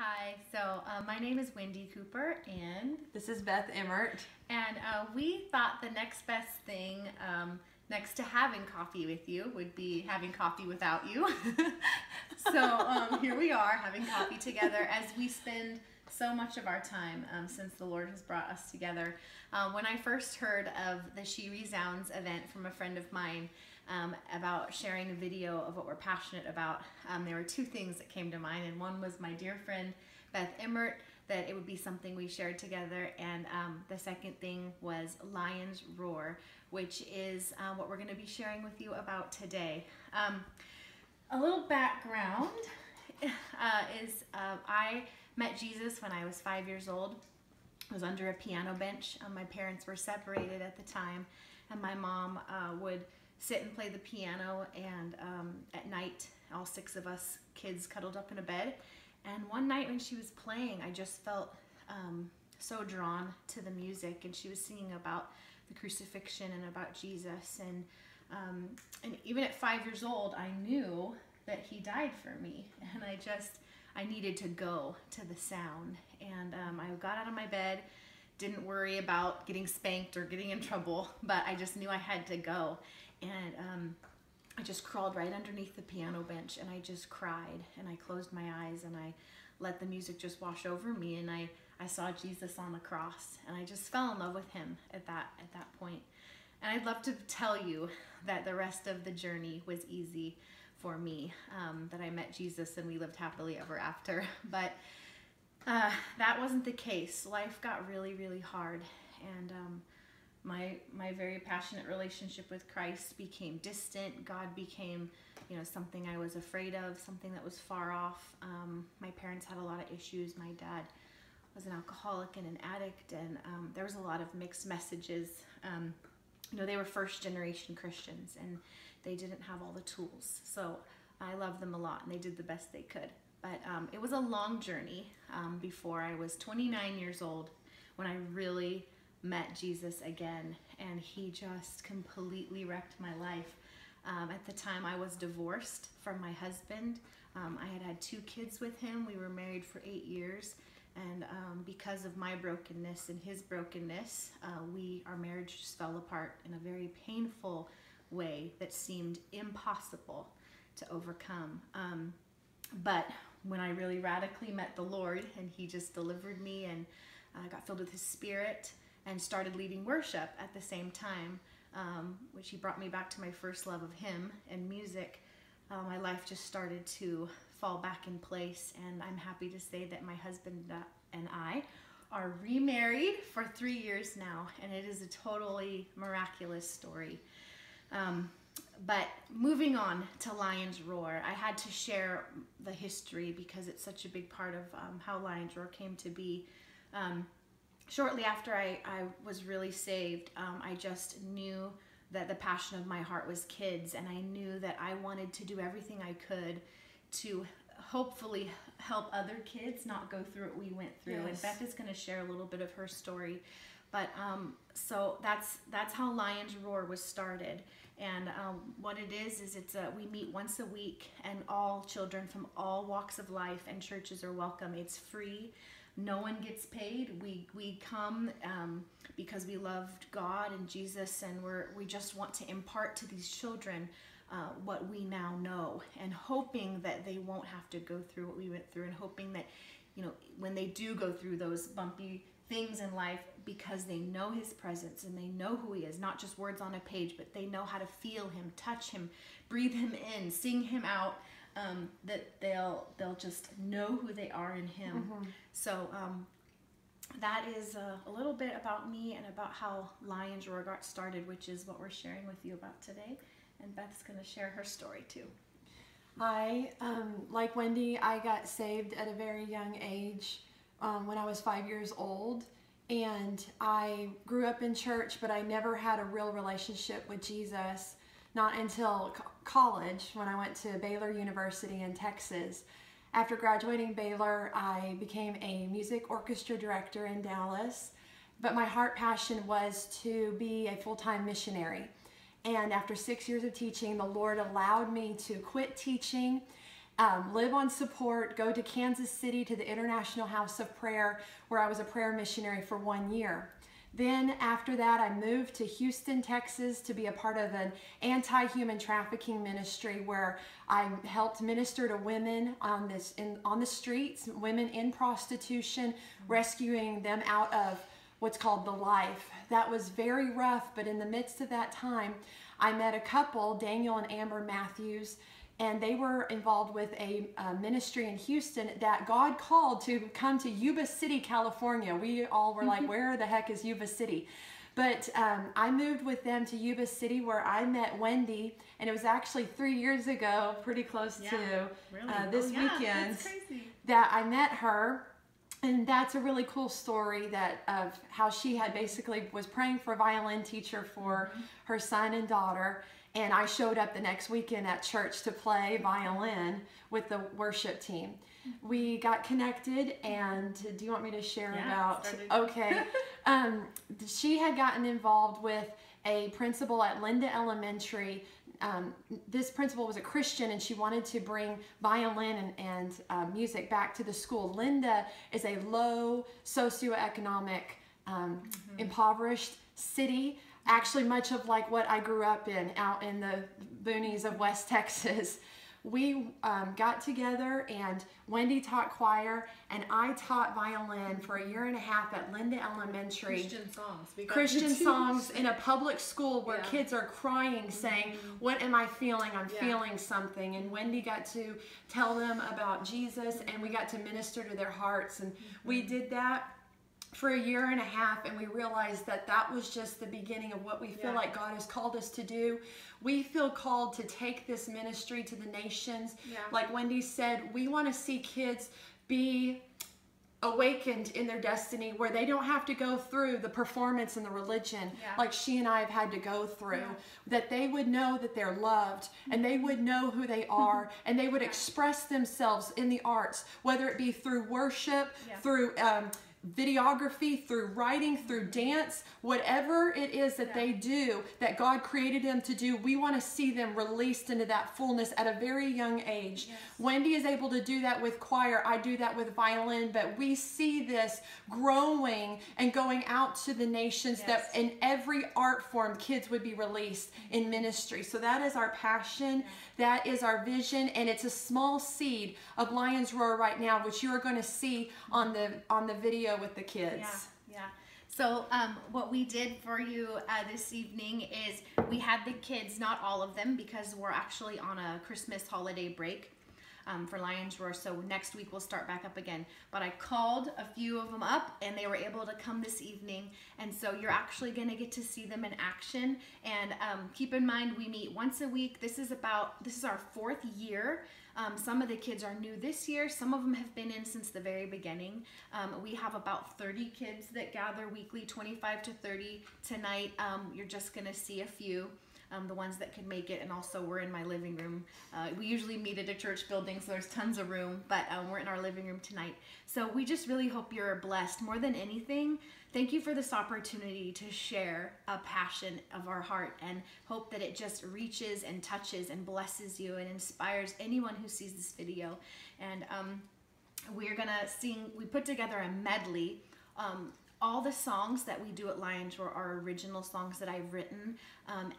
Hi, my name is Wendy Cooper, and This is Beth Emmert. we thought the next best thing next to having coffee with you would be having coffee without you. Here we are having coffee together as we spend so much of our time since the Lord has brought us together. When I first heard of the Resounds event from a friend of mine about sharing a video of what we're passionate about, there were two things that came to mind, and one was my dear friend Beth Emmert, that it would be something we shared together, and the second thing was Lion's Roar, which is what we're going to be sharing with you about today. A little background is I met Jesus when I was 5 years old. I was under a piano bench. My parents were separated at the time, and my mom would sit and play the piano, and at night all six of us kids cuddled up in a bed. And one night when she was playing, I just felt so drawn to the music, and she was singing about the crucifixion and about Jesus, and even at 5 years old I knew that he died for me, and I needed to go to the sound. And I got out of my bed, didn't worry about getting spanked or getting in trouble, but I just knew I had to go. And I just crawled right underneath the piano bench, and I just cried, and I closed my eyes, and I let the music just wash over me, and I saw Jesus on the cross, and I just fell in love with him at that point. And I'd love to tell you that the rest of the journey was easy for me, that I met Jesus and we lived happily ever after. But that wasn't the case. Life got really, really hard, and my very passionate relationship with Christ became distant. God became, something I was afraid of, something that was far off. My parents had a lot of issues. My dad was an alcoholic and an addict, and there was a lot of mixed messages. They were first generation Christians, and they didn't have all the tools. So I loved them a lot, and they did the best they could. But it was a long journey before I was 29 years old when I really met Jesus again, and he just completely wrecked my life. At the time, I was divorced from my husband. I had 2 kids with him. We were married for 8 years, and because of my brokenness and his brokenness, our marriage just fell apart in a very painful way that seemed impossible to overcome. But when I really radically met the Lord, and he just delivered me, and I got filled with his Spirit and started leading worship at the same time, which he brought me back to my first love of him and music, my life just started to fall back in place. And I'm happy to say that my husband and I are remarried for 3 years now, and it is a totally miraculous story. But moving on to Lion's Roar, I had to share the history because it's such a big part of how Lion's Roar came to be. Shortly after I was really saved, I just knew that the passion of my heart was kids, and I knew that I wanted to do everything I could to hopefully help other kids not go through what we went through. Yes. And Beth is going to share a little bit of her story. But so that's how Lion's Roar was started. And what it is we meet once a week, and all children from all walks of life and churches are welcome. It's free. No one gets paid. We come because we loved God and Jesus, and we just want to impart to these children what we now know, and hoping that they won't have to go through what we went through, and hoping that when they do go through those bumpy things in life, because they know his presence and they know who he is, not just words on a page, but they know how to feel him, touch him, breathe him in, sing him out, that they'll just know who they are in him. Mm-hmm. So that is a little bit about me and about how Lion's Roar got started, which is what we're sharing with you about today. And Beth's going to share her story too. Like Wendy, I got saved at a very young age when I was 5 years old. And I grew up in church, but I never had a real relationship with Jesus, not until college, when I went to Baylor University in Texas. After graduating Baylor, I became a music orchestra director in Dallas, but my heart passion was to be a full-time missionary. And after 6 years of teaching, the Lord allowed me to quit teaching live on support, go to Kansas City to the International House of Prayer, where I was a prayer missionary for 1 year. Then after that, I moved to Houston, Texas to be a part of an anti-human trafficking ministry where I helped minister to women on the streets, women in prostitution, rescuing them out of what's called the life. That was very rough, but in the midst of that time, I met a couple, Daniel and Amber Matthews, and they were involved with a ministry in Houston that God called to come to Yuba City, California. We all were like, where the heck is Yuba City? But I moved with them to Yuba City, where I met Wendy, and it was actually 3 years ago, pretty close to this weekend, that I met her. And that's a really cool story of how she had basically was praying for a violin teacher for her son and daughter. And I showed up the next weekend at church to play violin with the worship team. We got connected, and do you want me to share about? Okay. She had gotten involved with a principal at Linda Elementary. This principal was a Christian, and she wanted to bring violin and music back to the school. Linda is a low socioeconomic, impoverished city. Actually, much of like what I grew up in, out in the boonies of West Texas. We got together, and Wendy taught choir, and I taught violin for 1.5 years at Linda Elementary. Christian songs in a public school where kids are crying, saying, what am I feeling? I'm feeling something. And Wendy got to tell them about Jesus, and we got to minister to their hearts. And we did that for 1.5 years, and we realized that that was just the beginning of what we feel like God has called us to do. We feel called to take this ministry to the nations. Like Wendy said, we want to see kids be awakened in their destiny, where they don't have to go through the performance and the religion like she and I have had to go through. That they would know that they're loved, and they would know who they are, and they would express themselves in the arts, whether it be through worship, through videography, through writing, through dance, whatever it is that they do, that God created them to do. We want to see them released into that fullness at a very young age. Wendy is able to do that with choir. I do that with violin, but we see this growing and going out to the nations, that in every art form, kids would be released in ministry. So that is our passion. That is our vision, and it's a small seed of Lion's Roar right now, which you are going to see on the video with the kids. So what we did for you this evening is we had the kids, not all of them, because we're actually on a Christmas holiday break for Lion's Roar. So next week we'll start back up again. But I called a few of them up, and they were able to come this evening. And so you're actually going to get to see them in action. And keep in mind, we meet once a week. This is our 4th year. Some of the kids are new this year. Some of them have been in since the very beginning. We have about 30 kids that gather weekly, 25 to 30 tonight. You're just going to see a few. The ones that could make it, and also we're in my living room. We usually meet at a church building, so there's tons of room, but we're in our living room tonight. So we just really hope you're blessed. More than anything, thank you for this opportunity to share a passion of our heart, and hope that it just reaches and touches and blesses you and inspires anyone who sees this video. And we're gonna sing, we put together a medley. All the songs that we do at Lion's Roar are original songs that I've written,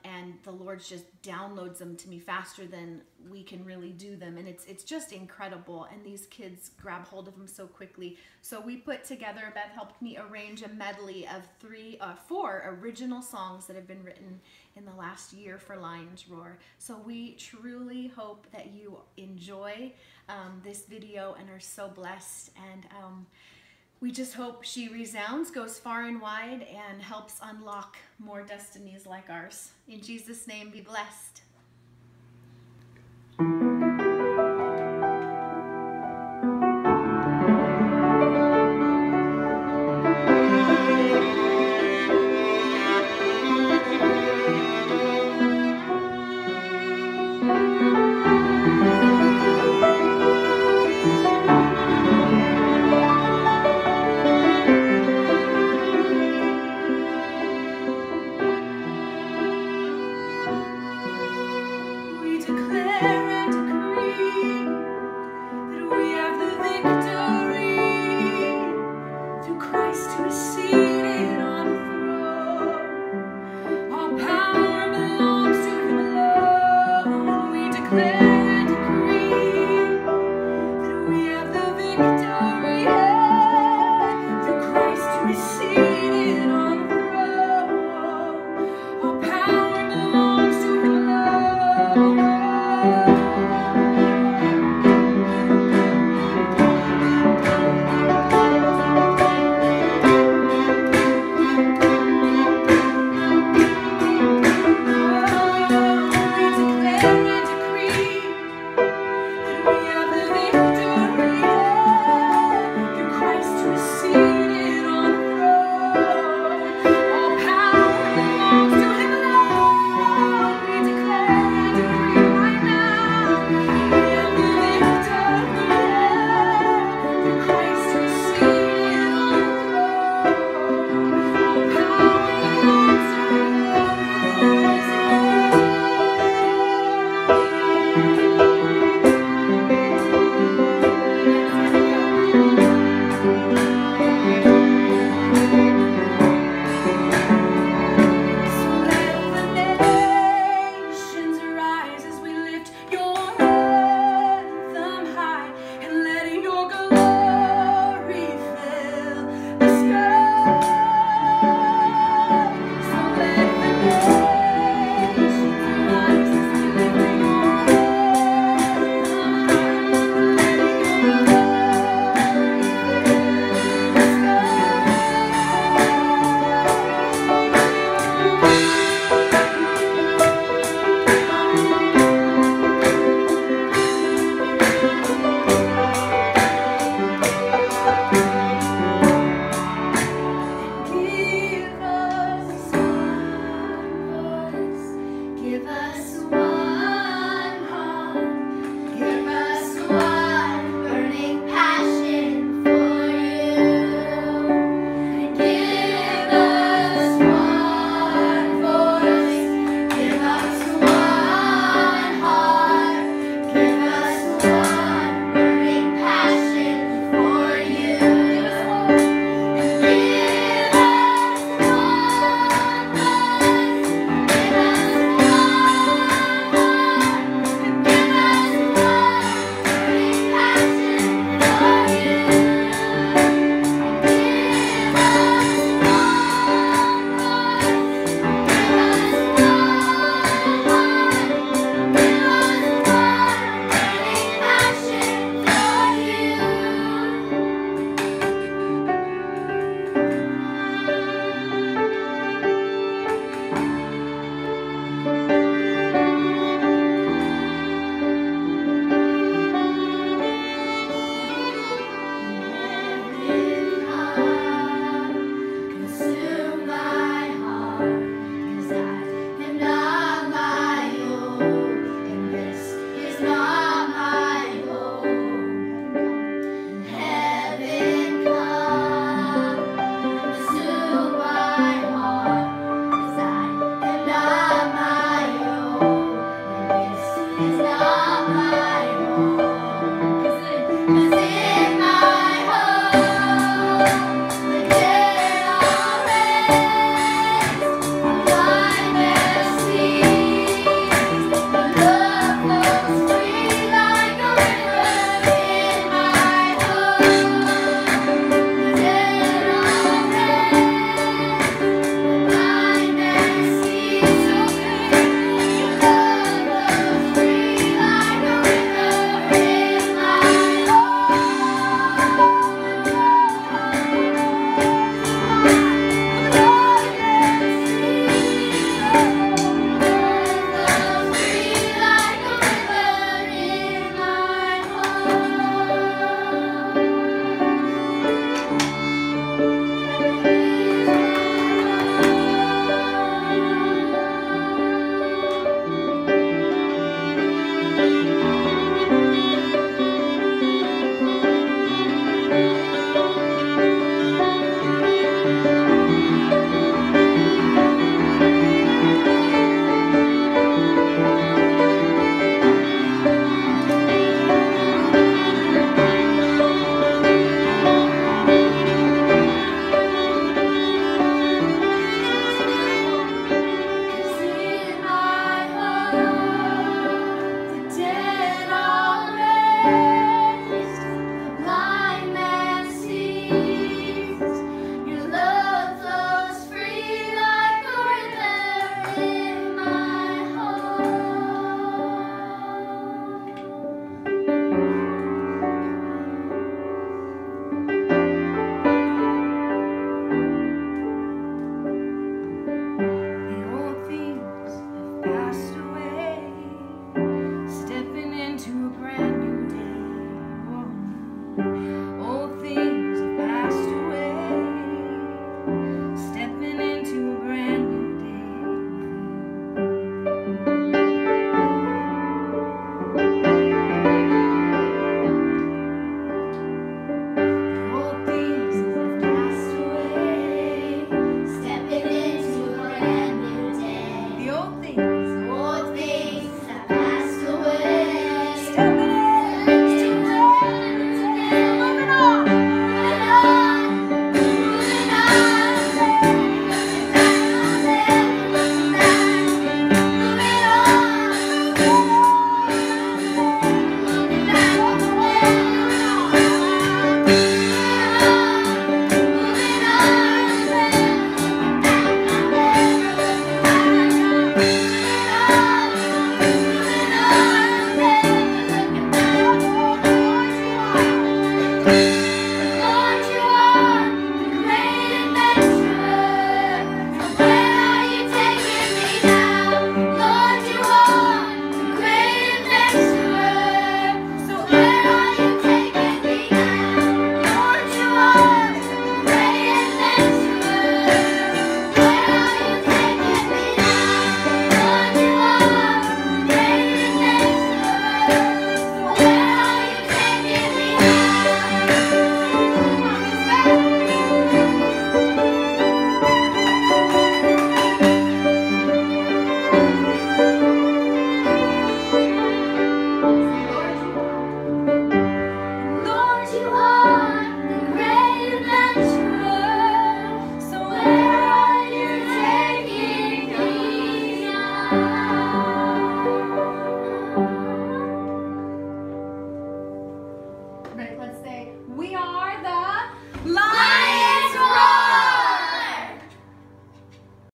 and the Lord just downloads them to me faster than we can really do them, and it's just incredible, and these kids grab hold of them so quickly. So we put together, Beth helped me arrange a medley of 4 original songs that have been written in the last year for Lion's Roar. So we truly hope that you enjoy this video and are so blessed, and we just hope She Resounds goes far and wide and helps unlock more destinies like ours. In Jesus' name, be blessed.